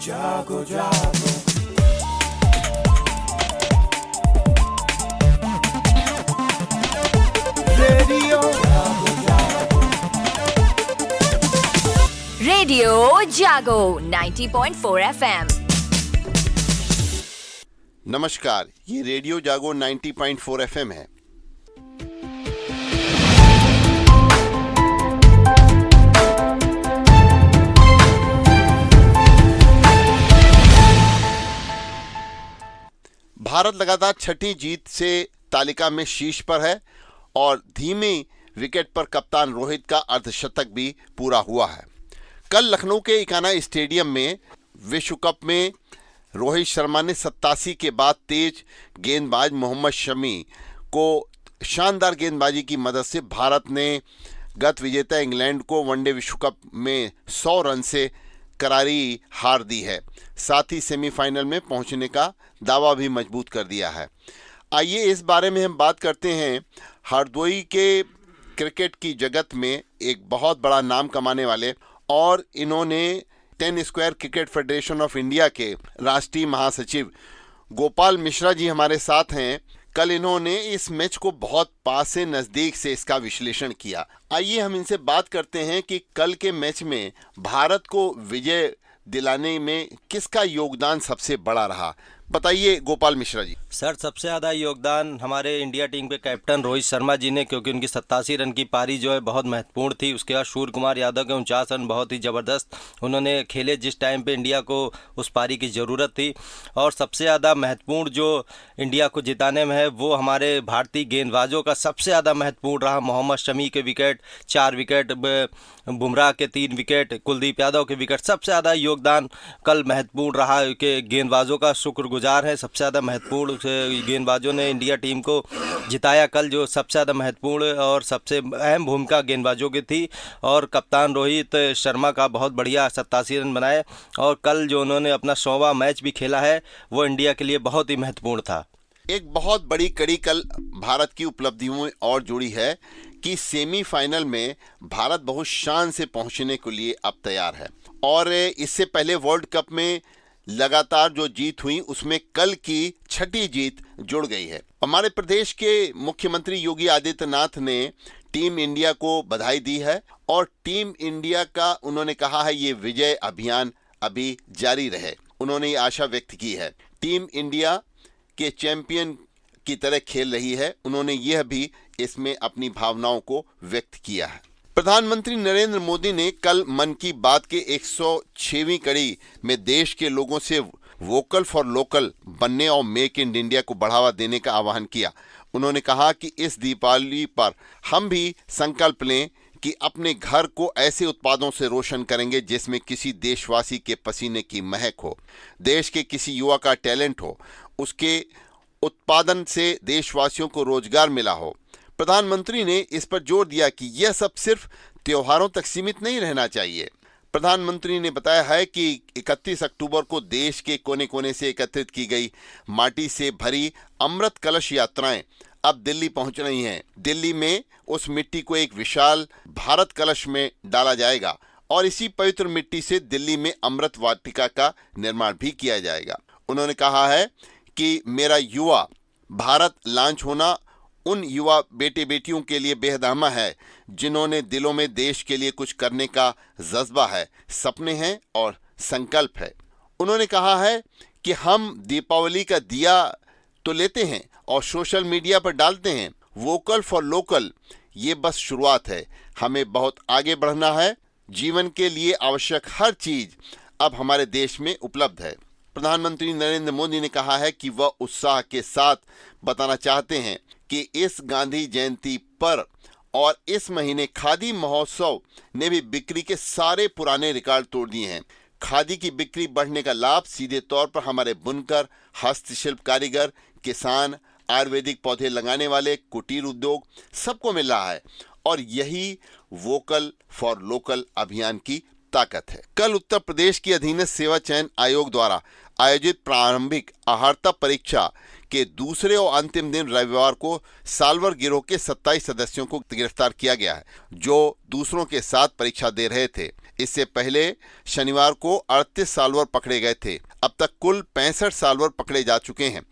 जागो जागो रेडियो जागो जागो रेडियो जागो 90.4 FM। नमस्कार, ये रेडियो जागो 90.4 FM है। भारत लगातार छठी जीत से तालिका में शीर्ष पर है और धीमी विकेट पर कप्तान रोहित का अर्धशतक भी पूरा हुआ है। कल लखनऊ के इकाना स्टेडियम में विश्व कप में रोहित शर्मा ने 87 के बाद तेज गेंदबाज मोहम्मद शमी को शानदार गेंदबाजी की मदद से भारत ने गत विजेता इंग्लैंड को वनडे विश्व कप में 100 रन से करारी हार दी है। साथ ही सेमीफाइनल में पहुंचने का दावा भी मजबूत कर दिया है। आइए इस बारे में हम बात करते हैं। हरदोई के क्रिकेट की जगत में एक बहुत बड़ा नाम कमाने वाले और इन्होंने 10 square cricket federation of India के राष्ट्रीय महासचिव गोपाल मिश्रा जी हमारे साथ हैं। कल इन्होंने इस मैच को बहुत पास से नज़दीक से इसका विश्लेषण किया। आइए हम इनसे बात करते हैं कि कल के मैच में भारत को विजय दिलाने में किसका योगदान सबसे बड़ा रहा। बताइए गोपाल मिश्रा जी। सर, सबसे ज़्यादा योगदान हमारे इंडिया टीम के कैप्टन रोहित शर्मा जी ने, क्योंकि उनकी 87 रन की पारी जो है बहुत महत्वपूर्ण थी। उसके बाद सूर्य कुमार यादव के 49 रन बहुत ही ज़बरदस्त उन्होंने खेले, जिस टाइम पे इंडिया को उस पारी की ज़रूरत थी। और सबसे ज़्यादा महत्वपूर्ण जो इंडिया को जिताने में है वो हमारे भारतीय गेंदबाजों का सबसे ज़्यादा महत्वपूर्ण रहा। मोहम्मद शमी के विकेट, 4 विकेट, बुमराह के 3 विकेट, कुलदीप यादव के विकेट, सबसे ज़्यादा योगदान कल महत्वपूर्ण रहा कि गेंदबाजों का शुक्रगुजार है। सबसे ज़्यादा महत्वपूर्ण गेंदबाजों ने इंडिया टीम को जिताया कल, जो सबसे ज़्यादा महत्वपूर्ण और सबसे अहम भूमिका गेंदबाजों की थी। और कप्तान रोहित शर्मा का बहुत बढ़िया 87 रन बनाए और कल जो उन्होंने अपना 100वां मैच भी खेला है वो इंडिया के लिए बहुत ही महत्वपूर्ण था। एक बहुत बड़ी कड़ी कल भारत की उपलब्धियों में और जुड़ी है कि सेमीफाइनल में भारत बहुत शान से पहुंचने के लिए अब तैयार है। और इससे पहले वर्ल्ड कप में लगातार जो जीत हुई उसमें कल की छठी जीत जुड़ गई है। हमारे प्रदेश के मुख्यमंत्री योगी आदित्यनाथ ने टीम इंडिया को बधाई दी है और टीम इंडिया का उन्होंने कहा है ये विजय अभियान अभी जारी रहे। उन्होंने ये आशा व्यक्त की है। टीम इंडिया के चैंपियन की तरह खेल रही है। उन्होंने यह भी इसमें अपनी भावनाओं को व्यक्त किया है। प्रधानमंत्री नरेंद्र मोदी ने कल मन की बात के 106वीं कड़ी में देश के लोगों से वोकल फॉर लोकल बनने और मेक इन इंडिया को बढ़ावा देने का आह्वान किया। उन्होंने कहा कि इस दीपावली पर हम भी संकल्प लें कि अपने घर को ऐसे उत्पादों से रोशन करेंगे जिसमें किसी देशवासी के पसीने की महक हो, देश के किसी युवा का टैलेंट हो, उसके उत्पादन से देशवासियों को रोजगार मिला हो। प्रधानमंत्री ने इस पर जोर दिया कि यह सब सिर्फ त्योहारों तक सीमित नहीं रहना चाहिए। प्रधानमंत्री ने बताया है कि 31 अक्टूबर को देश के कोने कोने से एकत्रित की गई माटी से भरी अमृत कलश यात्राएं अब दिल्ली पहुंच रही हैं। दिल्ली में उस मिट्टी को एक विशाल भारत कलश में डाला जाएगा और इसी पवित्र मिट्टी से दिल्ली में अमृत वाटिका का निर्माण भी किया जाएगा। उन्होंने कहा है कि मेरा युवा भारत लॉन्च होना उन युवा बेटे बेटियों के लिए बेहद अहम है जिन्होंने दिलों में देश के लिए कुछ करने का जज्बा है, सपने हैं और संकल्प है। उन्होंने कहा है कि हम दीपावली का दिया तो लेते हैं और सोशल मीडिया पर डालते हैं। वोकल फॉर लोकल ये बस शुरुआत है, हमें बहुत आगे बढ़ना है। जीवन के लिए आवश्यक हर चीज अब हमारे देश में उपलब्ध है। प्रधानमंत्री नरेंद्र मोदी ने कहा है कि वह उत्साह के साथ बताना चाहते हैं कि इस गांधी जयंती पर और इस महीने खादी महोत्सव ने भी बिक्री के सारे पुराने रिकॉर्ड तोड़ दिए हैं। खादी की बिक्री बढ़ने का लाभ सीधे तौर पर हमारे बुनकर, हस्तशिल्प कारीगर, किसान, आयुर्वेदिक पौधे लगाने वाले, कुटीर उद्योग सबको मिल रहा है और यही वोकल फॉर लोकल अभियान की ताकत है। कल उत्तर प्रदेश की अधीनस्थ सेवा चयन आयोग द्वारा आयोजित प्रारंभिक अहर्ता परीक्षा के दूसरे और अंतिम दिन रविवार को साल्वर गिरोह के 27 सदस्यों को गिरफ्तार किया गया है जो दूसरों के साथ परीक्षा दे रहे थे। इससे पहले शनिवार को 38 साल्वर पकड़े गए थे। अब तक कुल 65 साल्वर पकड़े जा चुके हैं।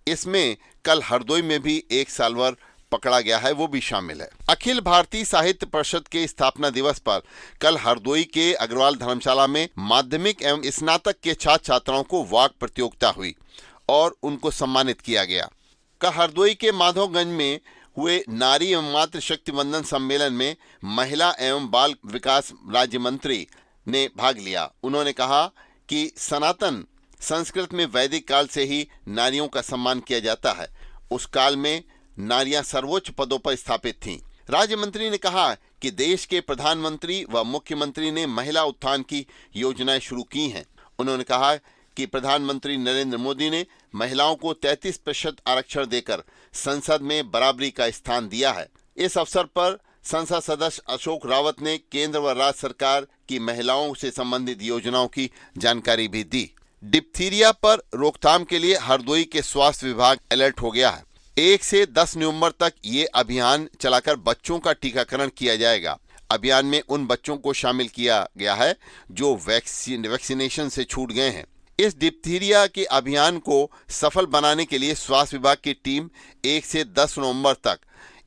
इसमें कल हरदोई में भी एक साल्वर पकड़ा गया है, वो भी शामिल है। अखिल भारतीय साहित्य परिषद के स्थापना दिवस पर कल हरदोई के अग्रवाल धर्मशाला में माध्यमिक एवं स्नातक के छात्र छात्राओं को वाक प्रतियोगिता हुई और उनको सम्मानित किया गया। कल हरदोई के माधवगंज में हुए नारी एवं मातृशक्ति वंदन सम्मेलन में महिला एवं बाल विकास राज्य मंत्री ने भाग लिया। उन्होंने कहा कि सनातन संस्कृत में वैदिक काल से ही नारियों का सम्मान किया जाता है। उस काल में नारियां सर्वोच्च पदों पर स्थापित थीं। राज्य मंत्री ने कहा कि देश के प्रधानमंत्री व मुख्यमंत्री ने महिला उत्थान की योजनाएं शुरू की हैं। उन्होंने कहा कि प्रधानमंत्री नरेंद्र मोदी ने महिलाओं को 33% आरक्षण देकर संसद में बराबरी का स्थान दिया है। इस अवसर पर संसद सदस्य अशोक रावत ने केंद्र व राज्य सरकार की महिलाओं से संबंधित योजनाओं की जानकारी भी दी। डिप्थीरिया पर रोकथाम के लिए हरदोई के स्वास्थ्य विभाग अलर्ट हो गया है। 1 से 10 नवंबर तक ये अभियान चलाकर बच्चों का टीकाकरण किया जाएगा। अभियान में उन बच्चों को शामिल किया गया है जो वैक्सीनेशन से छूट गए हैं। इस डिप्थीरिया के अभियान को सफल बनाने के लिए स्वास्थ्य विभाग की टीम 1 से 10 नवंबर तक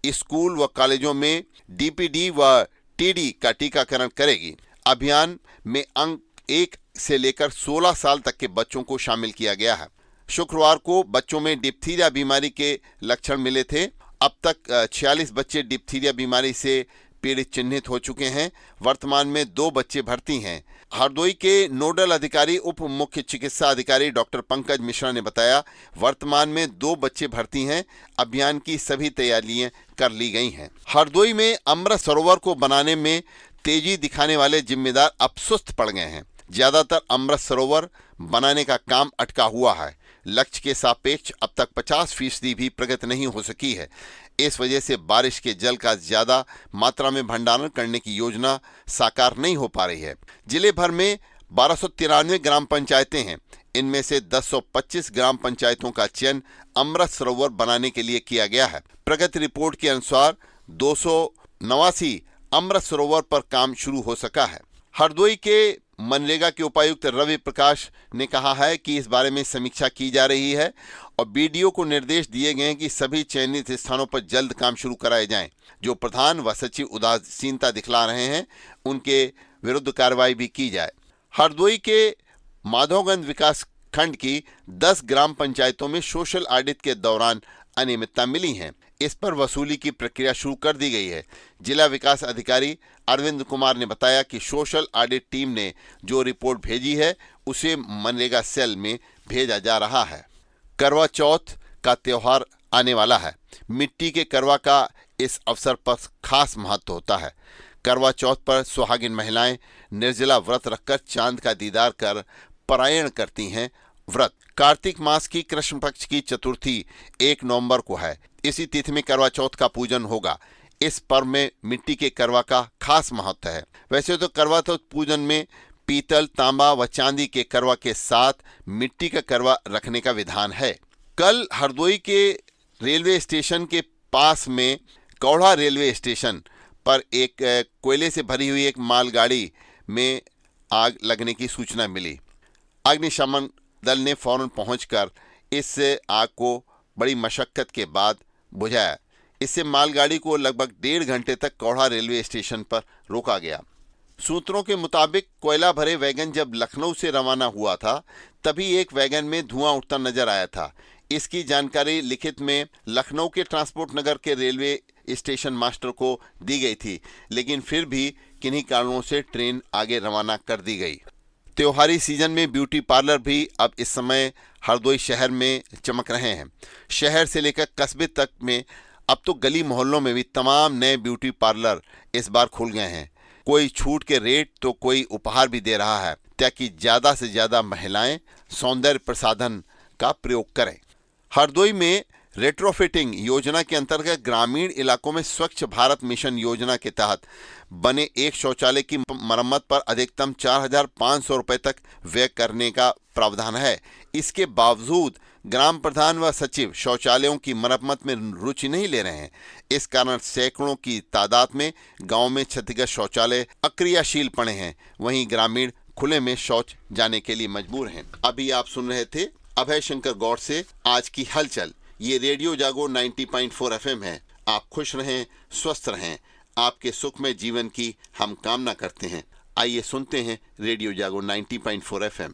स्कूल व कॉलेजों में डीपीडी व टीडी का टीकाकरण करेगी। अभियान में अंक 1 से लेकर 16 साल तक के बच्चों को शामिल किया गया है। शुक्रवार को बच्चों में डिप्थीरिया बीमारी के लक्षण मिले थे। अब तक 46 बच्चे डिप्थीरिया बीमारी से पीड़ित चिन्हित हो चुके हैं। वर्तमान में 2 बच्चे भर्ती हैं। हरदोई के नोडल अधिकारी उप मुख्य चिकित्सा अधिकारी डॉक्टर पंकज मिश्रा ने बताया, वर्तमान में 2 बच्चे भर्ती हैं। अभियान की सभी तैयारियां कर ली गई हैं। हरदोई में अमृत सरोवर को बनाने में तेजी दिखाने वाले जिम्मेदार अब सुस्त पड़ गए हैं। ज्यादातर अमृत सरोवर बनाने का काम अटका हुआ है। लक्ष्य के सापेक्ष अब तक 50% भी प्रगति नहीं हो सकी है। इस वजह से बारिश के जल का ज्यादा मात्रा में भंडारण करने की योजना साकार नहीं हो पा रही है। जिले भर में 1293 ग्राम पंचायतें हैं। इनमें से 1025 ग्राम पंचायतों का चयन अमृत सरोवर बनाने के लिए किया गया है। प्रगति रिपोर्ट के अनुसार 289 अमृत सरोवर पर काम शुरू हो सका है। हरदोई के मनरेगा के उपायुक्त रवि प्रकाश ने कहा है कि इस बारे में समीक्षा की जा रही है और बीडीओ को निर्देश दिए गए हैं कि सभी चयनित स्थानों पर जल्द काम शुरू कराए जाएं। जो प्रधान व सचिव उदासीनता दिखला रहे हैं उनके विरुद्ध कार्रवाई भी की जाए। हरदोई के माधवगंज विकास खंड की 10 ग्राम पंचायतों में सोशल ऑडिट के दौरान अनियमितता मिली हैं। इस पर वसूली की प्रक्रिया शुरू कर दी गई है। जिला विकास अधिकारी अरविंद कुमार ने बताया कि सोशल ऑडिट टीम ने जो रिपोर्ट भेजी है उसे मनरेगा सेल में भेजा जा रहा है। करवा चौथ का त्योहार आने वाला है। मिट्टी के करवा का इस अवसर पर खास महत्व होता है। करवा चौथ पर सुहागिन महिलाएं निर्जला व्रत रखकर चांद का दीदार कर पारायण करती हैं। व्रत कार्तिक मास की कृष्ण पक्ष की चतुर्थी 1 नवंबर को है। इसी तिथि में करवा चौथ का पूजन होगा। इस पर्व में मिट्टी के करवा का खास महत्व है। वैसे तो करवा चौथ पूजन में पीतल, तांबा व चांदी के करवा के साथ मिट्टी का करवा रखने का विधान है। कल हरदोई के रेलवे स्टेशन के पास में कौड़ा रेलवे स्टेशन पर एक कोयले से भरी हुई एक मालगाड़ी में आग लगने की सूचना मिली। अग्निशमन दल ने फौरन पहुंचकर इस आग को बड़ी मशक्कत के बाद बुझाया। इससे मालगाड़ी को लगभग 1.5 घंटे तक कौड़ा रेलवे स्टेशन पर रोका गया। सूत्रों के मुताबिक कोयला भरे वैगन जब लखनऊ से रवाना हुआ था तभी एक वैगन में धुआं उठता नजर आया था। इसकी जानकारी लिखित में लखनऊ के ट्रांसपोर्ट नगर के रेलवे स्टेशन मास्टर को दी गई थी, लेकिन फिर भी किन्हीं कारणों से ट्रेन आगे रवाना कर दी गई। त्योहारी सीजन में ब्यूटी पार्लर भी अब इस समय हरदोई शहर में चमक रहे हैं। शहर से लेकर कस्बे तक में अब तो गली मोहल्लों में भी तमाम नए ब्यूटी पार्लर इस बार खुल गए हैं। कोई छूट के रेट तो कोई उपहार भी दे रहा है ताकि ज़्यादा से ज़्यादा महिलाएं सौंदर्य प्रसाधन का प्रयोग करें। हरदोई में रेट्रोफिटिंग योजना के अंतर्गत ग्रामीण इलाकों में स्वच्छ भारत मिशन योजना के तहत बने एक शौचालय की मरम्मत पर अधिकतम 4,500 रुपये तक व्यय करने का प्रावधान है। इसके बावजूद ग्राम प्रधान व सचिव शौचालयों की मरम्मत में रुचि नहीं ले रहे हैं। इस कारण सैकड़ों की तादाद में गांव में क्षतिग्रस्त शौचालय अक्रियाशील पड़े हैं। वहीं ग्रामीण खुले में शौच जाने के लिए मजबूर हैं। अभी आप सुन रहे थे अभय शंकर गौड़ से आज की हलचल। ये रेडियो जागो 90.4 FM है। आप खुश रहें, स्वस्थ रहें, आपके सुखमय जीवन की हम कामना करते हैं। आइए सुनते हैं रेडियो जागो 90.4 FM।